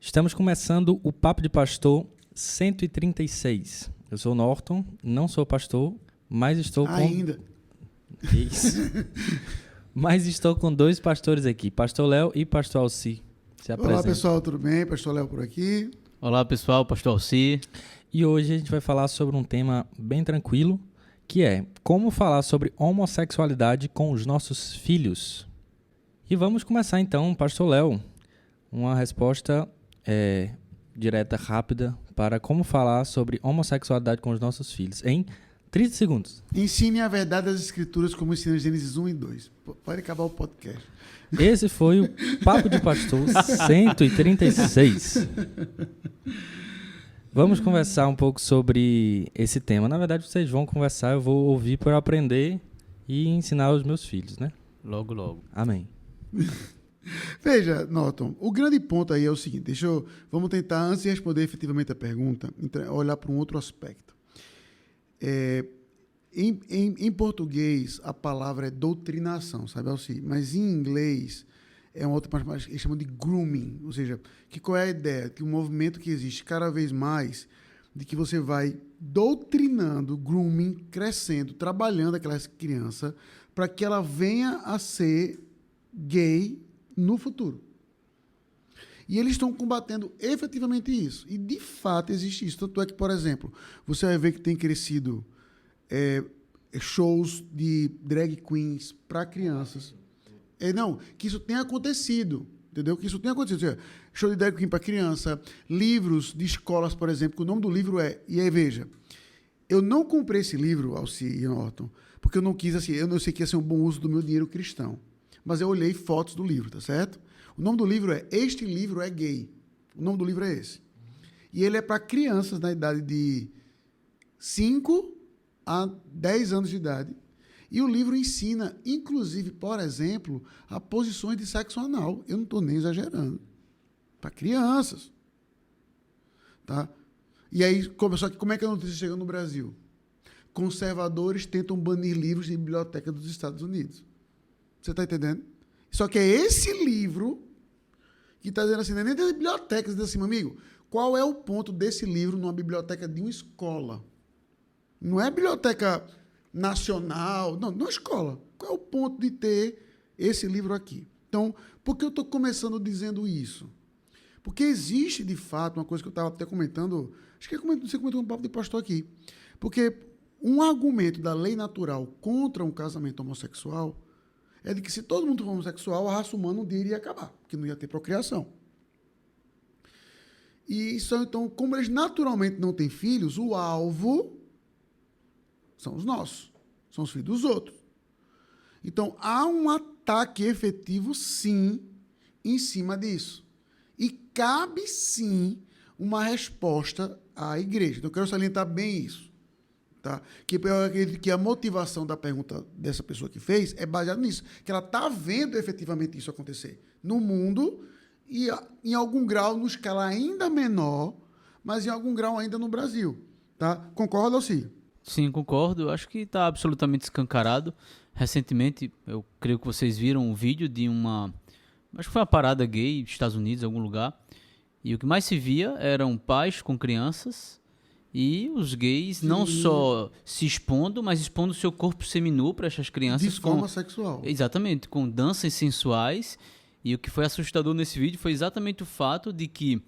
Estamos começando o Papo de Pastor 136. Eu sou o Norton, não sou pastor, mas estou com... Ainda. Isso. Mas estou com dois pastores aqui, Pastor Léo e Pastor Alci. Se apresentem. Olá, pessoal, tudo bem? Pastor Léo por aqui. Olá, pessoal, Pastor Alci. E hoje a gente vai falar sobre um tema bem tranquilo, que é como falar sobre homossexualidade com os nossos filhos. E vamos começar então, Pastor Léo, uma resposta direta, rápida, para como falar sobre homossexualidade com os nossos filhos, em 30 segundos. Ensine a verdade das Escrituras como ensina Gênesis 1 e 2. Pode acabar o podcast. Esse foi o Papo de Pastor 136. Vamos conversar um pouco sobre esse tema. Na verdade, vocês vão conversar, eu vou ouvir para aprender e ensinar aos meus filhos, né? Logo, logo. Amém. Veja, Norton, o grande ponto aí é o seguinte, vamos tentar, antes de responder efetivamente a pergunta, olhar para um outro aspecto. Em português, a palavra é doutrinação, sabe, Alci? Mas em inglês, é uma outra parte, eles chamam de grooming, ou seja, qual é a ideia? Que o movimento que existe cada vez mais, de que você vai doutrinando, grooming, crescendo, trabalhando aquela criança, para que ela venha a ser gay no futuro. E eles estão combatendo efetivamente isso. E, de fato, existe isso. Tanto é que, por exemplo, você vai ver que tem crescido shows de drag queens para crianças. Que isso tem acontecido. Entendeu? Que isso tem acontecido. Ou seja, show de drag queen para criança, livros de escolas, por exemplo, que o nome do livro é... E aí, veja, eu não comprei esse livro, Alci e Norton, porque eu não quis, assim, eu não sei que ia ser um bom uso do meu dinheiro cristão. Mas eu olhei fotos do livro, tá certo? O nome do livro é Este Livro é Gay. O nome do livro é esse. E ele é para crianças na idade de 5 a 10 anos de idade. E o livro ensina, inclusive, por exemplo, a posições de sexo anal. Eu não estou nem exagerando. Para crianças. Tá? E aí, só que como é que a notícia chega no Brasil? Conservadores tentam banir livros de biblioteca dos Estados Unidos. Você está entendendo? Só que é esse livro que está dizendo assim, não é nem das bibliotecas, diz assim, meu amigo, qual é o ponto desse livro numa biblioteca de uma escola? Não é biblioteca nacional, não é escola. Qual é o ponto de ter esse livro aqui? Então, por que eu estou começando dizendo isso? Porque existe, de fato, uma coisa que eu estava até comentando, acho que você comentou no papo de pastor aqui, porque um argumento da lei natural contra um casamento homossexual é de que se todo mundo for homossexual, a raça humana um dia iria acabar, porque não ia ter procriação. E isso, então, como eles naturalmente não têm filhos, o alvo são os nossos, são os filhos dos outros. Então, há um ataque efetivo, sim, em cima disso. E cabe, sim, uma resposta à igreja. Então, eu quero salientar bem isso. Tá? Que eu acredito que a motivação da pergunta dessa pessoa que fez é baseada nisso, que ela está vendo efetivamente isso acontecer no mundo e em algum grau, numa escala ainda menor, mas em algum grau ainda no Brasil. Tá? Concorda, Alci? Sim, concordo. Eu acho que está absolutamente escancarado. Recentemente, eu creio que vocês viram um vídeo de acho que foi uma parada gay nos Estados Unidos, em algum lugar, e o que mais se via eram pais com crianças e os gays não só se expondo, mas expondo o seu corpo seminu para essas crianças. De forma sexual. Exatamente, com danças sensuais. E o que foi assustador nesse vídeo foi exatamente o fato de que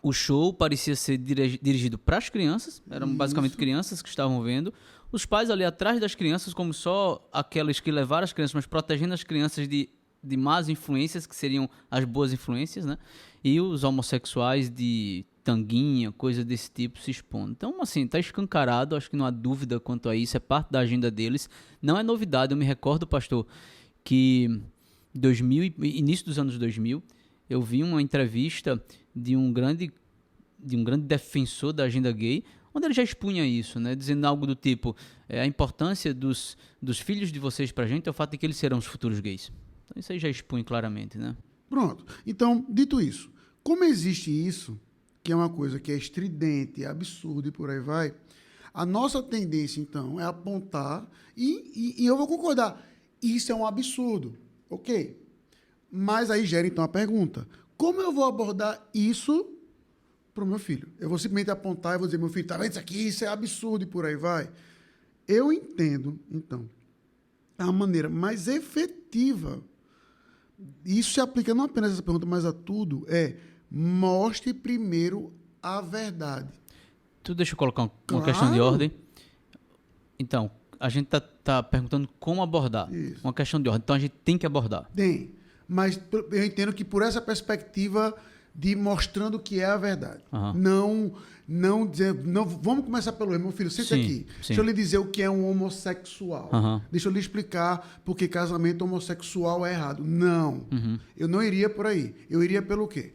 o show parecia ser dirigido para as crianças, eram basicamente crianças que estavam vendo. Os pais ali atrás das crianças, como só aquelas que levaram as crianças, mas protegendo as crianças de más influências, que seriam as boas influências, né? E os homossexuais de tanguinha, coisa desse tipo, se expondo. Então, assim, tá escancarado, acho que não há dúvida quanto a isso, é parte da agenda deles. Não é novidade, eu me recordo, pastor, que início dos anos 2000, eu vi uma entrevista de um grande defensor da agenda gay, onde ele já expunha isso, né? Dizendo algo do tipo, a importância dos filhos de vocês pra gente é o fato de que eles serão os futuros gays. Então isso aí já expõe claramente, né? Pronto. Então, dito isso, como existe isso, que é uma coisa que é estridente, é absurdo e por aí vai, a nossa tendência, então, é apontar e eu vou concordar, isso é um absurdo, ok? Mas aí gera, então, a pergunta, Como eu vou abordar isso para o meu filho? Eu vou simplesmente apontar e vou dizer, meu filho, tá vendo isso aqui? Isso é absurdo e por aí vai. Eu entendo, então, a maneira mais efetiva, isso se aplica não apenas a essa pergunta, mas a tudo, mostre primeiro a verdade. Tu deixa eu colocar uma Claro. questão de ordem. Então, a gente tá perguntando como abordar. Isso. Uma questão de ordem. Então, a gente tem que abordar. Tem, mas eu entendo que por essa perspectiva de mostrando o que é a verdade. Aham. Não dizer, não, vamos começar pelo meu filho, senta Sim, aqui. sim. Deixa eu lhe dizer o que é um homossexual. Aham. Deixa eu lhe explicar porque casamento homossexual é errado. Não, eu não iria por aí. Eu iria pelo quê?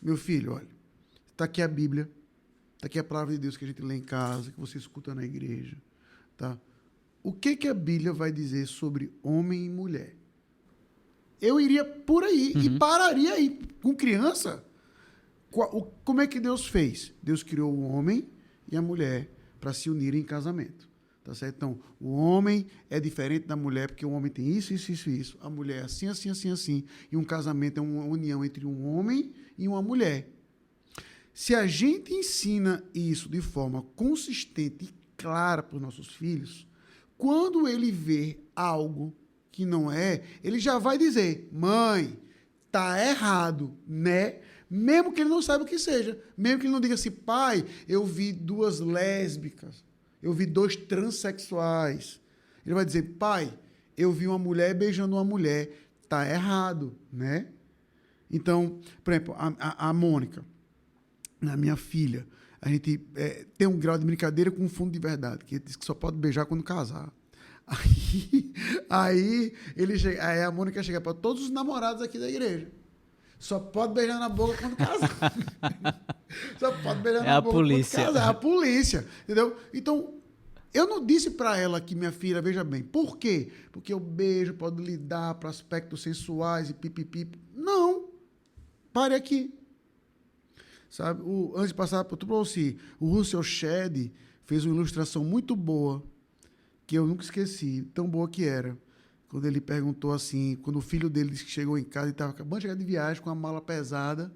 Meu filho, olha, está aqui a Bíblia, está aqui a palavra de Deus que a gente lê em casa, que você escuta na igreja. Tá? O que a Bíblia vai dizer sobre homem e mulher? Eu iria por aí e pararia aí. Com criança, como é que Deus fez? Deus criou o homem e a mulher para se unirem em casamento. Tá certo? Então, o homem é diferente da mulher, porque o homem tem isso, isso, isso, isso. A mulher é assim, assim, assim, assim. E um casamento é uma união entre um homem e uma mulher. Se a gente ensina isso de forma consistente e clara para os nossos filhos, quando ele vê algo que não é, ele já vai dizer, mãe, tá errado, né? Mesmo que ele não saiba o que seja. Mesmo que ele não diga assim, pai, eu vi 2 lésbicas, eu vi 2 transexuais. Ele vai dizer, pai, eu vi uma mulher beijando uma mulher, tá errado, né? Então, por exemplo, a Mônica, a minha filha, a gente tem um grau de brincadeira com um fundo de verdade, que diz que só pode beijar quando casar. Aí a Mônica chega para todos os namorados aqui da igreja. Só pode beijar na boca quando casar. Só pode beijar na boca polícia. quando casar. É a polícia. Entendeu? Então, eu não disse para ela que minha filha, veja bem, por quê? Porque o beijo pode lhe dar para aspectos sensuais e pipipi. Não. Pare aqui. Sabe? Antes de passar para você, o Russell Shedd fez uma ilustração muito boa, que eu nunca esqueci, tão boa que era. Quando ele perguntou assim, quando o filho dele disse que chegou em casa e estava acabando de chegar de viagem com uma mala pesada.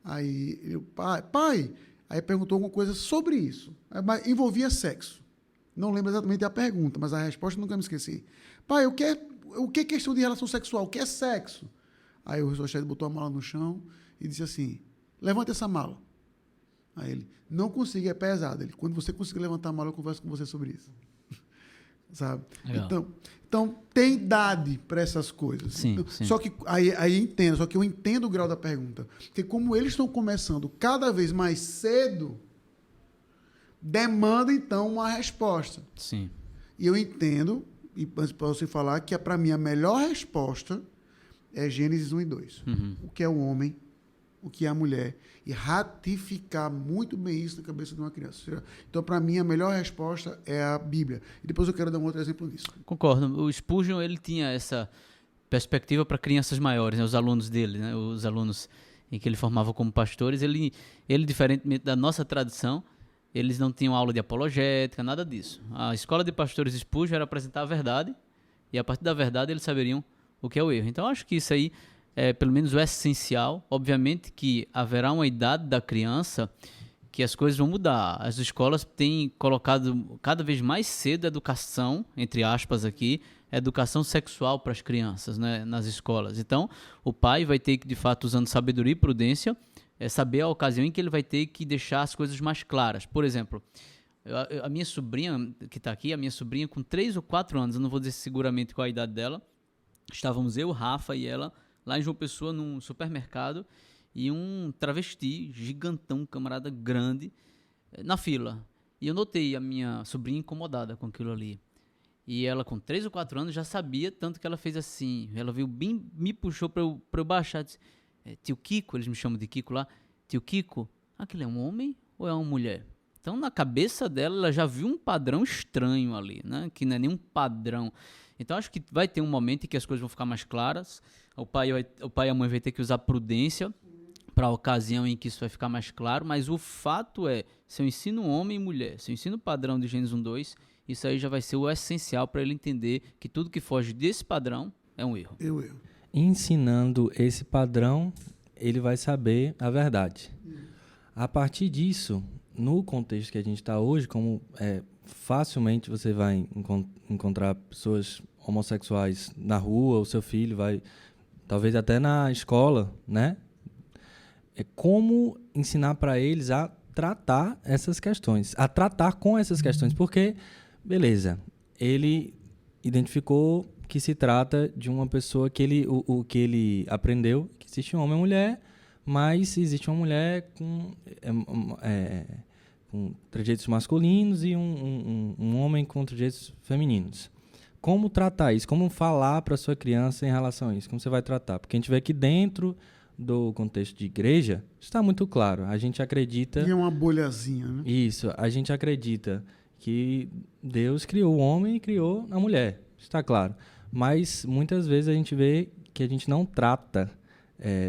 Aí, pai, aí perguntou alguma coisa sobre isso. Mas envolvia sexo. Não lembro exatamente a pergunta, mas a resposta nunca me esqueci. Pai, o que é questão de relação sexual? O que é sexo? Aí o Rochelle botou a mala no chão e disse assim, levanta essa mala. Aí ele, não consigo, é pesado. Ele, quando você conseguir levantar a mala, eu converso com você sobre isso. Sabe? Então, tem idade para essas coisas. Sim, então, sim. Só que aí entendo, só que eu entendo o grau da pergunta. Porque como eles estão começando cada vez mais cedo, demanda, então, uma resposta. Sim. E eu entendo, e para você falar, que para mim a melhor resposta é Gênesis 1 e 2. O que é o homem, o que é a mulher, e ratificar muito bem isso na cabeça de uma criança. Então, para mim, a melhor resposta é a Bíblia. E depois eu quero dar um outro exemplo disso. Concordo. O Spurgeon, ele tinha essa perspectiva para crianças maiores, né? Os alunos dele, né? Os alunos em que ele formava como pastores, ele, diferentemente da nossa tradição, eles não tinham aula de apologética, nada disso. A escola de pastores Spurgeon era apresentar a verdade, e a partir da verdade eles saberiam o que é o erro. Então, acho que isso aí é pelo menos o essencial. Obviamente que haverá uma idade da criança que as coisas vão mudar. As escolas têm colocado cada vez mais cedo a educação, entre aspas aqui, educação sexual para as crianças, né, nas escolas. Então, o pai vai ter que, de fato, usando sabedoria e prudência, saber a ocasião em que ele vai ter que deixar as coisas mais claras. Por exemplo, a minha sobrinha, que está aqui, a minha sobrinha com 3 ou 4 anos, eu não vou dizer seguramente qual a idade dela, estávamos eu, Rafa e ela, lá em João Pessoa, num supermercado, e um travesti gigantão, um camarada grande, na fila. E eu notei a minha sobrinha incomodada com aquilo ali. E ela, com 3 ou 4 anos, já sabia, tanto que ela fez assim. Ela veio bem, me puxou para eu baixar. Disse, tio Kiko, eles me chamam de Kiko lá. Tio Kiko, aquele é um homem ou é uma mulher? Então, na cabeça dela, ela já viu um padrão estranho ali, né? Que não é nenhum padrão. Então, acho que vai ter um momento em que as coisas vão ficar mais claras. O pai e a mãe vai ter que usar prudência para a ocasião em que isso vai ficar mais claro. Mas o fato é, se eu ensino homem e mulher, se eu ensino o padrão de Gênesis 1:2, isso aí já vai ser o essencial para ele entender que tudo que foge desse padrão é um erro. Eu. Ensinando esse padrão, ele vai saber a verdade. A partir disso, no contexto que a gente está hoje, como facilmente você vai encontrar pessoas homossexuais na rua, o seu filho vai, talvez até na escola, né? É como ensinar para eles a tratar essas questões, a tratar com essas questões, porque, beleza, ele identificou que se trata de uma pessoa que o que ele aprendeu, que existe um homem e uma mulher, mas existe uma mulher com trejeitos masculinos e um homem com trejeitos femininos. Como tratar isso? Como falar para a sua criança em relação a isso? Como você vai tratar? Porque a gente vê que dentro do contexto de igreja, está muito claro. A gente acredita... E é uma bolhazinha, né? Isso. A gente acredita que Deus criou o homem e criou a mulher. Está claro. Mas muitas vezes a gente vê que a gente não trata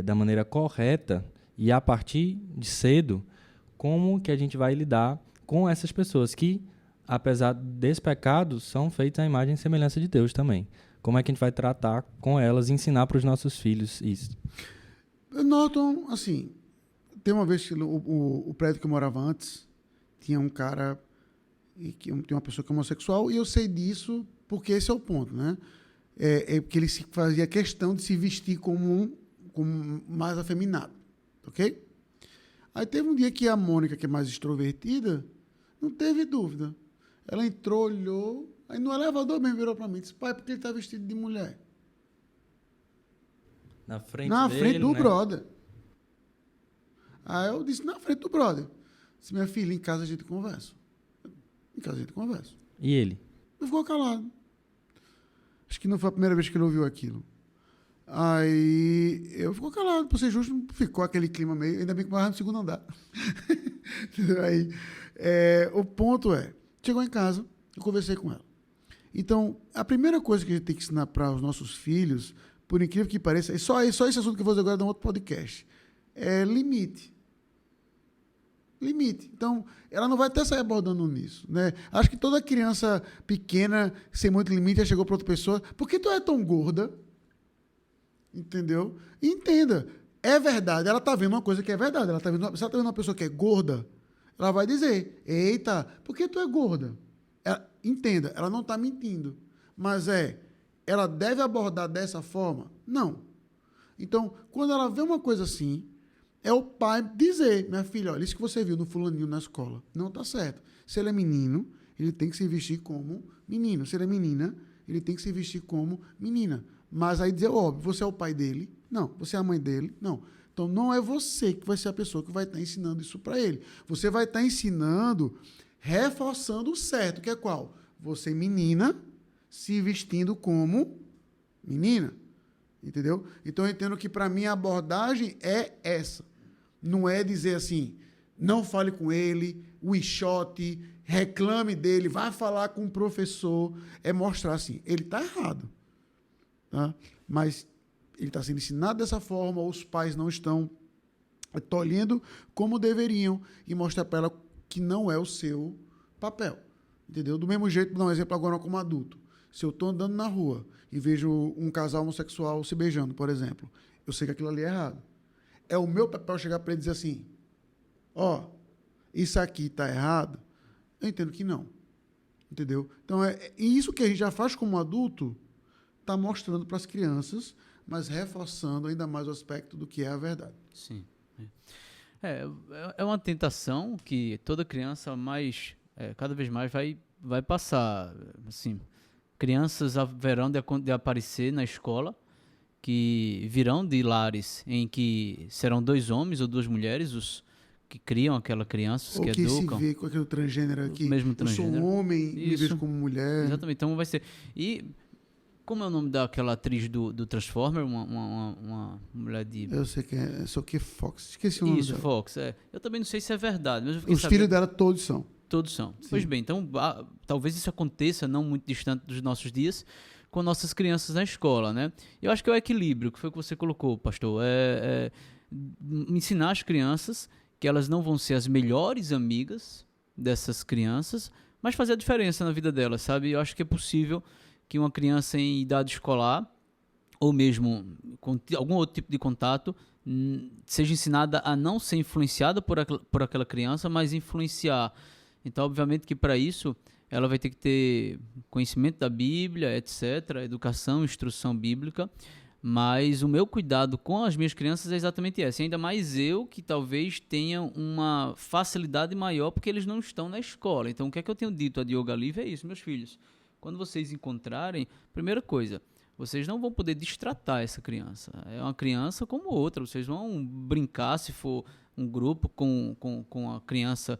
da maneira correta e a partir de cedo como que a gente vai lidar com essas pessoas que, apesar desse pecado, são feitas à imagem e semelhança de Deus também. Como é que a gente vai tratar com elas e ensinar para os nossos filhos isso? Norton, assim, tem uma vez que o prédio que eu morava antes tinha um cara, tinha uma pessoa que é homossexual, e eu sei disso porque esse é o ponto, né? Porque ele fazia questão de se vestir como mais afeminado, ok? Aí teve um dia que a Mônica, que é mais extrovertida, não teve dúvida. Ela entrou, olhou, aí no elevador mesmo virou para mim e disse: pai, por que ele está vestido de mulher? Na frente do né? brother. Aí eu disse: na frente do brother. Disse: minha filha, em casa a gente conversa. Em casa a gente conversa. E ele? Ele ficou calado. Acho que não foi a primeira vez que ele ouviu aquilo. Aí eu ficou calado, para ser justo, ficou aquele clima meio. Ainda bem que morava no segundo andar. Aí, o ponto chegou em casa, eu conversei com ela. Então, a primeira coisa que a gente tem que ensinar para os nossos filhos, por incrível que pareça, só esse assunto que eu vou fazer agora num outro podcast, é limite. Limite. Então, ela não vai até sair abordando nisso, né? Acho que toda criança pequena, sem muito limite, já chegou para outra pessoa: por que tu é tão gorda? Entendeu? E entenda, é verdade, ela está vendo uma coisa que é verdade. Se ela está vendo uma pessoa que é gorda, ela vai dizer: eita, por que tu é gorda? Entenda, ela não está mentindo. Mas ela deve abordar dessa forma? Não. Então, quando ela vê uma coisa assim, é o pai dizer: minha filha, olha, isso que você viu no fulaninho na escola não está certo. Se ele é menino, ele tem que se vestir como menino. Se ele é menina, ele tem que se vestir como menina. Mas aí dizer: óbvio, você é o pai dele? Não. Você é a mãe dele? Não. Então, não é você que vai ser a pessoa que vai estar ensinando isso para ele. Você vai estar ensinando, reforçando o certo, que é qual? Você, menina, se vestindo como menina. Entendeu? Então, eu entendo que, para mim, a abordagem é essa. Não é dizer assim: não fale com ele, o enxote, reclame dele, vai falar com o professor. É mostrar assim: ele está errado. Tá? Mas ele está sendo ensinado dessa forma, os pais não estão tolhendo como deveriam, e mostrar para ela que não é o seu papel. Entendeu? Do mesmo jeito, vou dar um exemplo agora como adulto. Se eu estou andando na rua e vejo um casal homossexual se beijando, por exemplo, eu sei que aquilo ali é errado. É o meu papel chegar para ele e dizer assim: ó, isso aqui está errado? Eu entendo que não. Entendeu? Então, e isso que a gente já faz como adulto, está mostrando para as crianças, mas reforçando ainda mais o aspecto do que é a verdade. Sim. É uma tentação que toda criança cada vez mais vai passar. Assim, crianças haverão de aparecer na escola, que virão de lares em que serão 2 homens ou 2 mulheres os que criam aquela criança, os ou que educam. Ou que se vê com aquele transgênero aqui. Mesmo transgênero. Eu sou um homem e me vejo como mulher. Exatamente, então vai ser... E como é o nome daquela atriz do Transformer? Uma mulher de... Eu sei que é, só que Fox. Esqueci o nome dela. Isso, Fox. Eu também não sei se é verdade, mas eu fiquei Os filhos dela todos são. Todos são. Sim. Pois bem, então talvez isso aconteça não muito distante dos nossos dias com nossas crianças na escola, né? Eu acho que é o equilíbrio, que foi o que você colocou, pastor. Ensinar as crianças que elas não vão ser as melhores amigas dessas crianças, mas fazer a diferença na vida delas, sabe? Eu acho que é possível que uma criança em idade escolar, ou mesmo com algum outro tipo de contato, seja ensinada a não ser influenciada por aquela criança, mas influenciar. Então, obviamente que para isso ela vai ter que ter conhecimento da Bíblia, etc., educação, instrução bíblica, mas o meu cuidado com as minhas crianças é exatamente esse. Ainda mais eu, que talvez tenha uma facilidade maior, porque eles não estão na escola. Então, o que é que eu tenho dito a Diogo Alívio é isso, meus filhos. Quando vocês encontrarem, primeira coisa, vocês não vão poder destratar essa criança. É uma criança como outra. Vocês vão brincar, se for um grupo com a criança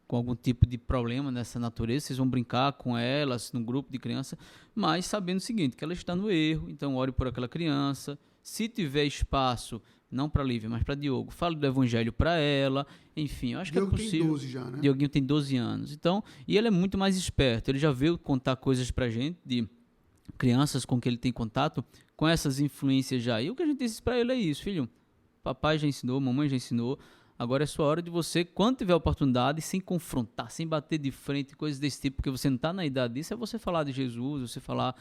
com algum tipo de problema nessa natureza, vocês vão brincar com elas num grupo de criança, mas sabendo o seguinte, que ela está no erro, então ore por aquela criança. Se tiver espaço, não para Lívia, mas para Diogo, fale do evangelho para ela, enfim, eu acho Diogo que é possível. Tem 12 já, né? Dioguinho tem 12 anos, então, e ele é muito mais esperto, ele já veio contar coisas pra gente, de crianças com que ele tem contato, com essas influências já, e o que a gente disse para ele é isso, filho, papai já ensinou, mamãe já ensinou, agora é sua hora de você, quando tiver oportunidade, sem confrontar, sem bater de frente, coisas desse tipo, porque você não está na idade disso, é você falar de Jesus, você falar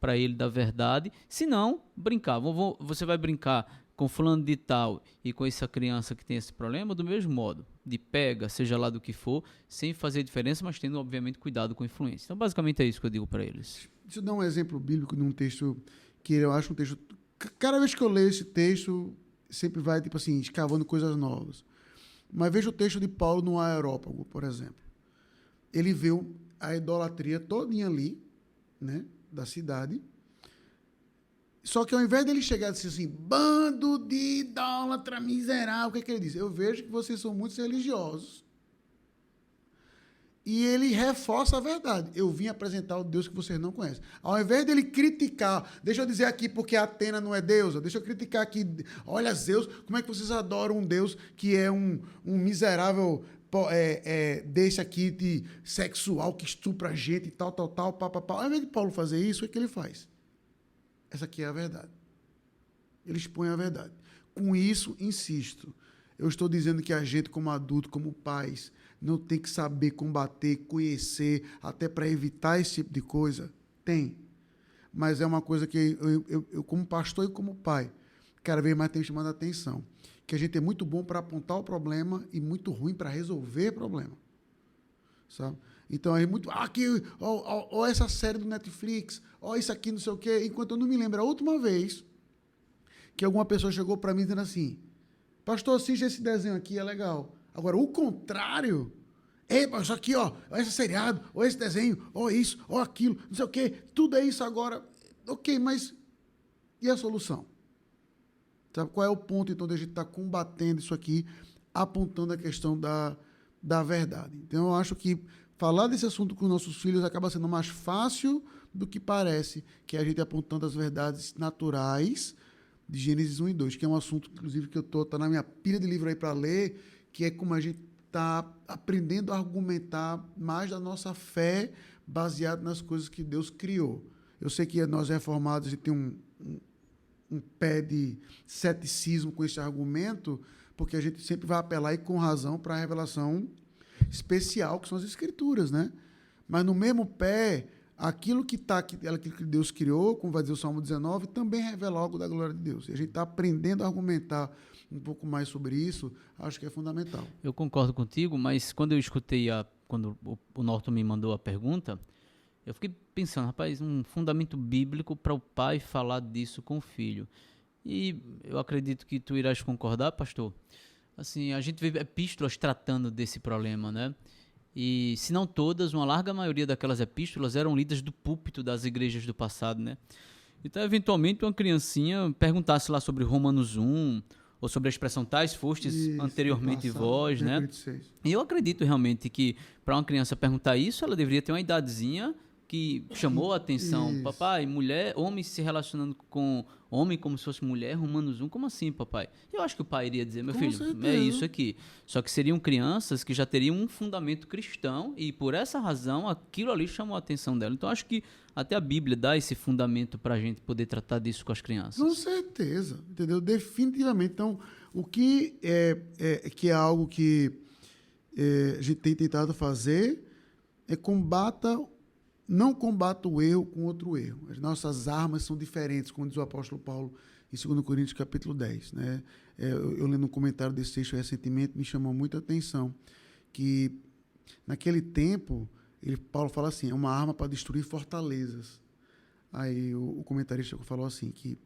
para ele da verdade. Se não, brincar. Você vai brincar com fulano de tal e com essa criança que tem esse problema do mesmo modo, de pega, seja lá do que for, sem fazer diferença, mas tendo, obviamente, cuidado com a influência. Então, basicamente, é isso que eu digo para eles. Deixa eu dar um exemplo bíblico num texto que eu acho um texto... Cada vez que eu leio esse texto, sempre vai, tipo assim, escavando coisas novas. Mas veja o texto de Paulo no Areópago, por exemplo. Ele viu a idolatria todinha ali, né, da cidade. Só que ao invés dele chegar e dizer assim, bando de idólatra miserável, o que é que ele diz? Eu vejo que vocês são muito religiosos. E ele reforça a verdade. Eu vim apresentar o Deus que vocês não conhecem. Ao invés dele criticar, deixa eu dizer aqui porque Atena não é deusa, deixa eu criticar aqui, olha Zeus, como é que vocês adoram um Deus que é um miserável desse aqui de sexual que estupra a gente e tal, pá. Ao invés de Paulo fazer isso, o que ele faz? Essa aqui é a verdade. Ele expõe a verdade. Com isso, insisto, eu estou dizendo que a gente, como adulto, como pais, não tem que saber combater, conhecer, até para evitar esse tipo de coisa? Tem. Mas é uma coisa que eu como pastor e como pai, cada vez mais tenho chamado a atenção. Que a gente é muito bom para apontar o problema e muito ruim para resolver o problema. Sabe? Então, é muito... ó essa série do Netflix, ó isso aqui, não sei o quê. Enquanto eu não me lembro, a última vez que alguma pessoa chegou para mim dizendo assim, pastor, assiste esse desenho aqui, é legal. Agora, o contrário, isso aqui, ó, esse seriado, ou esse desenho, ou isso, ou aquilo, não sei o quê, tudo é isso agora. Ok, mas e a solução? Sabe qual é o ponto, então, de a gente estar combatendo isso aqui, apontando a questão da verdade? Então, eu acho que falar desse assunto com os nossos filhos acaba sendo mais fácil do que parece, que é a gente apontando as verdades naturais de Gênesis 1 e 2, que é um assunto, inclusive, que tá na minha pilha de livro aí para ler, que é como a gente está aprendendo a argumentar mais da nossa fé baseado nas coisas que Deus criou. Eu sei que nós reformados a gente tem um pé de ceticismo com esse argumento, porque a gente sempre vai apelar, e com razão, para a revelação especial, que são as Escrituras, né? Mas no mesmo pé, aquilo que Deus criou, como vai dizer o Salmo 19, também revela algo da glória de Deus. E a gente está aprendendo a argumentar um pouco mais sobre isso, acho que é fundamental. Eu concordo contigo, mas quando eu escutei, quando o Norton me mandou a pergunta, eu fiquei pensando, rapaz, um fundamento bíblico para o pai falar disso com o filho. E eu acredito que tu irás concordar, pastor. Assim, a gente vê epístolas tratando desse problema, né? E, se não todas, uma larga maioria daquelas epístolas eram lidas do púlpito das igrejas do passado, né? Então, eventualmente, uma criancinha perguntasse lá sobre Romanos 1, ou sobre a expressão tais fostes isso, anteriormente vós, né? E eu acredito realmente que para uma criança perguntar isso, ela deveria ter uma idadezinha que chamou a atenção. Isso. Papai, mulher, homem se relacionando com homem como se fosse mulher, Romanos 1, como assim, papai? Eu acho que o pai iria dizer, meu filho, certeza. É isso aqui. Só que seriam crianças que já teriam um fundamento cristão e por essa razão aquilo ali chamou a atenção dela. Então acho que até a Bíblia dá esse fundamento para a gente poder tratar disso com as crianças. Com certeza, entendeu? Definitivamente. Então, o que é algo que a gente tem tentado fazer é não combata o erro com outro erro. As nossas armas são diferentes, como diz o apóstolo Paulo em 2 Coríntios capítulo 10. Né? Eu lendo um comentário desse texto recentemente, me chamou muita atenção, que naquele tempo, Paulo fala assim, é uma arma para destruir fortalezas. Aí o comentarista falou assim, que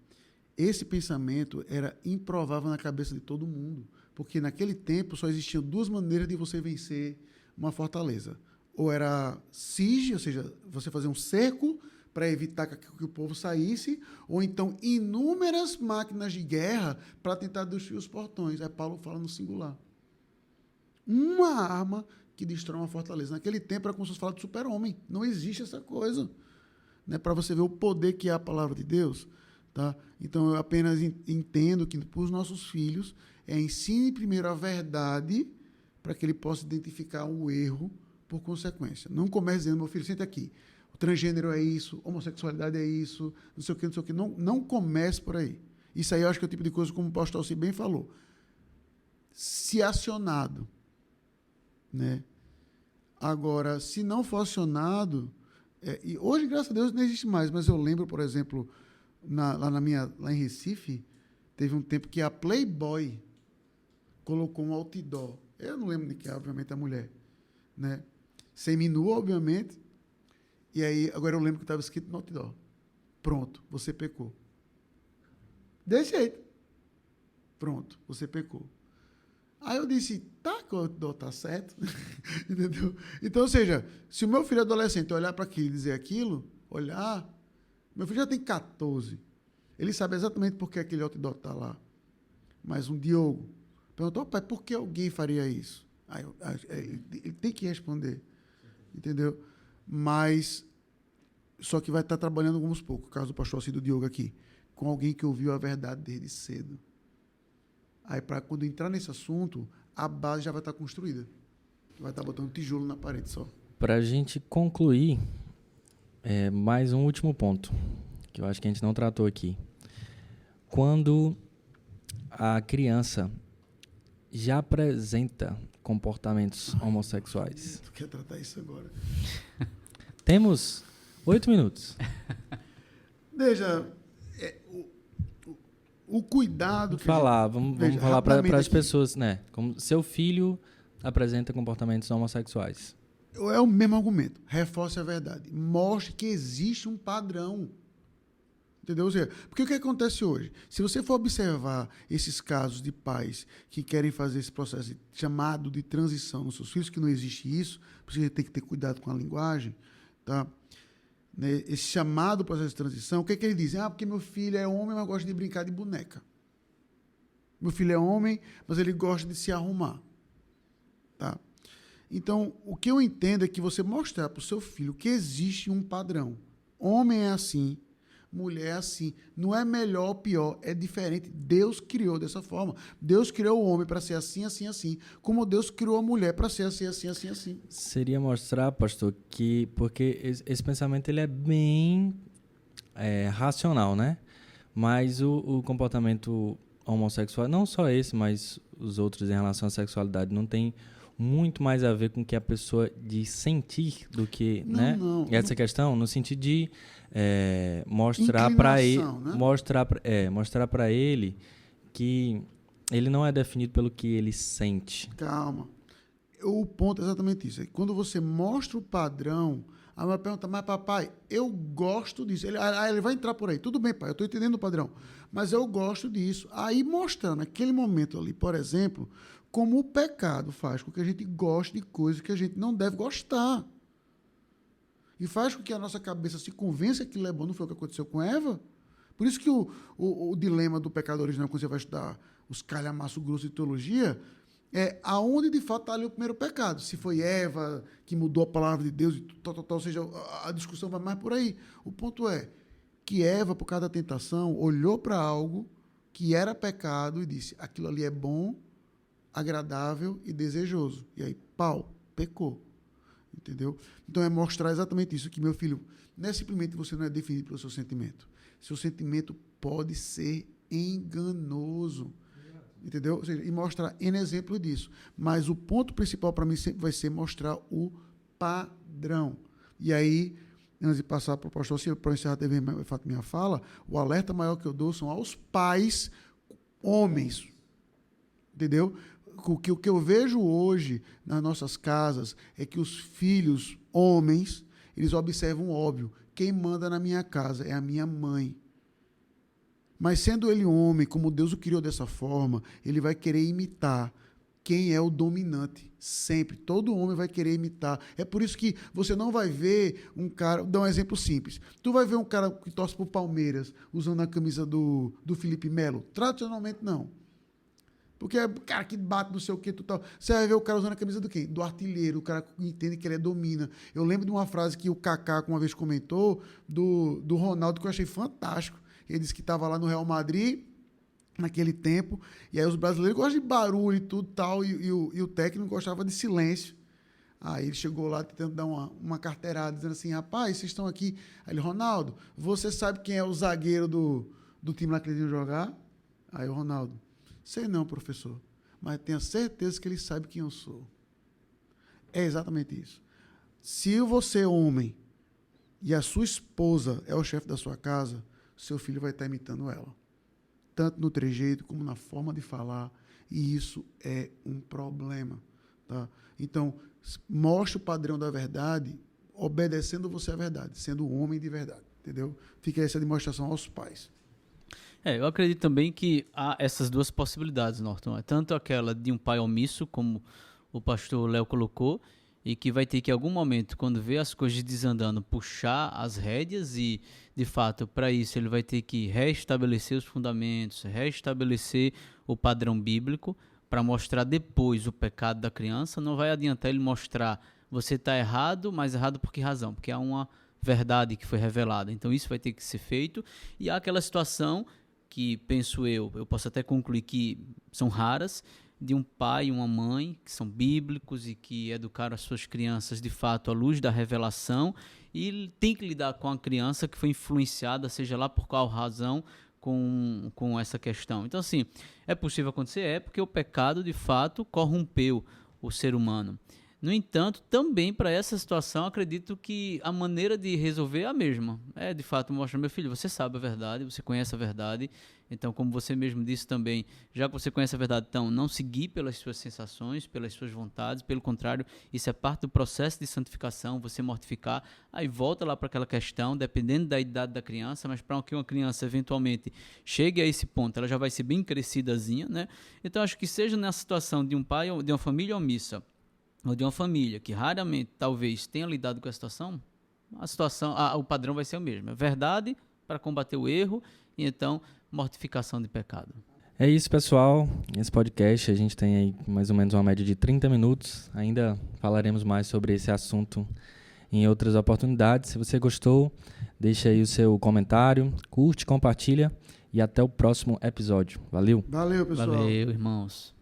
esse pensamento era improvável na cabeça de todo mundo, porque naquele tempo só existiam duas maneiras de você vencer uma fortaleza. Ou era siege, ou seja, você fazer um cerco para evitar que o povo saísse, ou então inúmeras máquinas de guerra para tentar destruir os portões. Aí Paulo fala no singular. Uma arma que destrói uma fortaleza. Naquele tempo era como se fosse falar de super-homem. Não existe essa coisa. Né? Para você ver o poder que é a palavra de Deus. Tá? Então, eu apenas entendo que para os nossos filhos, ensine primeiro a verdade para que ele possa identificar o erro por consequência. Não comece dizendo, meu filho, senta aqui. Transgênero é isso, homossexualidade é isso, não sei o que, não sei o que. Não comece por aí. Isso aí eu acho que é o tipo de coisa, como o pastor Alci bem falou, se acionado. Né? Agora, se não for acionado, e hoje, graças a Deus, não existe mais, mas eu lembro, por exemplo, lá em Recife, teve um tempo que a Playboy colocou um outdoor. Eu não lembro de que, obviamente, a mulher. Né? Seminua, obviamente. E aí, agora eu lembro que estava escrito no outdoor. Pronto, você pecou. Desse jeito. Pronto, você pecou. Aí eu disse, tá, que o outdoor tá certo. Entendeu? Então, ou seja, se o meu filho adolescente olhar para aquilo e dizer aquilo, meu filho já tem 14. Ele sabe exatamente por que aquele outdoor está lá. Mas um Diogo perguntou, pai, por que alguém faria isso? Aí ele tem que responder. Entendeu? Mas, só que vai estar trabalhando alguns poucos, caso do pastor Alci do Diogo aqui, com alguém que ouviu a verdade desde cedo. Aí, para quando entrar nesse assunto, a base já vai estar construída. Vai estar botando tijolo na parede só. Para a gente concluir, mais um último ponto, que eu acho que a gente não tratou aqui. Quando a criança já apresenta comportamentos homossexuais. Tu quer tratar isso agora? Temos 8 minutos. Veja, o cuidado... Vamos falar para as pessoas, né? Como seu filho apresenta comportamentos homossexuais. É o mesmo argumento. Reforce a verdade. Mostre que existe um padrão. Entendeu? Ou seja, porque o que acontece hoje? Se você for observar esses casos de pais que querem fazer esse processo chamado de transição nos seus filhos, que não existe isso, você tem que ter cuidado com a linguagem, tá? Né? Esse chamado processo de transição, o que eles dizem? Porque meu filho é homem, mas gosta de brincar de boneca. Meu filho é homem, mas ele gosta de se arrumar. Tá? Então, o que eu entendo é que você mostrar para o seu filho que existe um padrão. Homem é assim, mulher é assim. Não é melhor ou pior, é diferente. Deus criou dessa forma. Deus criou o homem para ser assim, assim, assim. Como Deus criou a mulher para ser assim, assim, assim, assim. Seria mostrar, pastor, que... Porque esse pensamento ele é bem racional, né? Mas o comportamento homossexual, não só esse, mas os outros em relação à sexualidade, não tem muito mais a ver com o que a pessoa diz sentir do que, né? Essa questão, no sentido de mostrar para ele, né? mostrar para ele que ele não é definido pelo que ele sente. Calma. O ponto é exatamente isso. Quando você mostra o padrão, aí vai perguntar, mas papai, eu gosto disso. Ele vai entrar por aí. Tudo bem, pai, eu estou entendendo o padrão. Mas eu gosto disso. Aí mostrando naquele momento ali, por exemplo, como o pecado faz com que a gente goste de coisas que a gente não deve gostar. E faz com que a nossa cabeça se convença que aquilo é bom. Não foi o que aconteceu com Eva? Por isso que o dilema do pecado original, quando você vai estudar os calhamaços grossos de teologia, é aonde de fato está ali o primeiro pecado. Se foi Eva que mudou a palavra de Deus, ou seja, a discussão vai mais por aí. O ponto é que Eva, por causa da tentação, olhou para algo que era pecado e disse, aquilo ali é bom, agradável e desejoso. E aí, pecou. Entendeu? Então é mostrar exatamente isso, que meu filho, não é simplesmente você não é definido pelo seu sentimento. Seu sentimento pode ser enganoso. Entendeu? Ou seja, e mostrar N exemplo disso. Mas o ponto principal para mim sempre vai ser mostrar o padrão. E aí, antes de passar para o pastor, para encerrar minha fala, o alerta maior que eu dou são aos pais homens, entendeu? O que eu vejo hoje nas nossas casas é que os filhos homens, eles observam o óbvio. Quem manda na minha casa é a minha mãe. Mas sendo ele homem, como Deus o criou dessa forma, ele vai querer imitar quem é o dominante. Sempre. Todo homem vai querer imitar. É por isso que você não vai ver um cara... Vou dar um exemplo simples. Tu vai ver um cara que torce pro Palmeiras usando a camisa do Felipe Melo? Tradicionalmente, não. Porque é o cara que bate não sei o que, tal. Você vai ver o cara usando a camisa do quê? Do artilheiro, o cara entende que ele domina. Eu lembro de uma frase que o Kaká uma vez comentou do Ronaldo, que eu achei fantástico. Ele disse que estava lá no Real Madrid, naquele tempo, e aí os brasileiros gostam de barulho e tudo tal, e o técnico gostava de silêncio. Aí ele chegou lá tentando dar uma carteirada, dizendo assim, rapaz, vocês estão aqui. Aí ele, Ronaldo, você sabe quem é o zagueiro do time lá que eles iam jogar? Aí o Ronaldo, sei não, professor, mas tenho certeza que ele sabe quem eu sou. É exatamente isso. Se você é homem e a sua esposa é o chefe da sua casa, seu filho vai estar imitando ela. Tanto no trejeito como na forma de falar. E isso é um problema. Tá? Então, mostre o padrão da verdade, obedecendo você à verdade, sendo um homem de verdade. Entendeu? Fica essa demonstração aos pais. Eu acredito também que há essas duas possibilidades, Norton. É tanto aquela de um pai omisso, como o pastor Léo colocou, e que vai ter que, em algum momento, quando vê as coisas desandando, puxar as rédeas e, de fato, para isso ele vai ter que restabelecer os fundamentos, restabelecer o padrão bíblico para mostrar depois o pecado da criança. Não vai adiantar ele mostrar você está errado, mas errado por que razão? Porque há uma verdade que foi revelada. Então isso vai ter que ser feito. E há aquela situação que, penso eu posso até concluir que são raras, de um pai e uma mãe que são bíblicos e que educaram as suas crianças de fato à luz da revelação, e tem que lidar com a criança que foi influenciada, seja lá por qual razão, com essa questão. Então, assim, é possível acontecer? Porque o pecado de fato corrompeu o ser humano. No entanto, também para essa situação, acredito que a maneira de resolver é a mesma. É, de fato, mostra, meu filho, você sabe a verdade, você conhece a verdade. Então, como você mesmo disse também, já que você conhece a verdade, então, não seguir pelas suas sensações, pelas suas vontades. Pelo contrário, isso é parte do processo de santificação, você mortificar. Aí volta lá para aquela questão, dependendo da idade da criança, mas para que uma criança eventualmente chegue a esse ponto, ela já vai ser bem crescidazinha, né? Então, acho que seja na situação de um pai ou de uma família omissa, ou de uma família que raramente, talvez, tenha lidado com a situação, o padrão vai ser o mesmo. É verdade para combater o erro e, então, mortificação de pecado. É isso, pessoal. Esse podcast, a gente tem aí mais ou menos uma média de 30 minutos. Ainda falaremos mais sobre esse assunto em outras oportunidades. Se você gostou, deixa aí o seu comentário, curte, compartilha e até o próximo episódio. Valeu! Valeu, pessoal! Valeu, irmãos!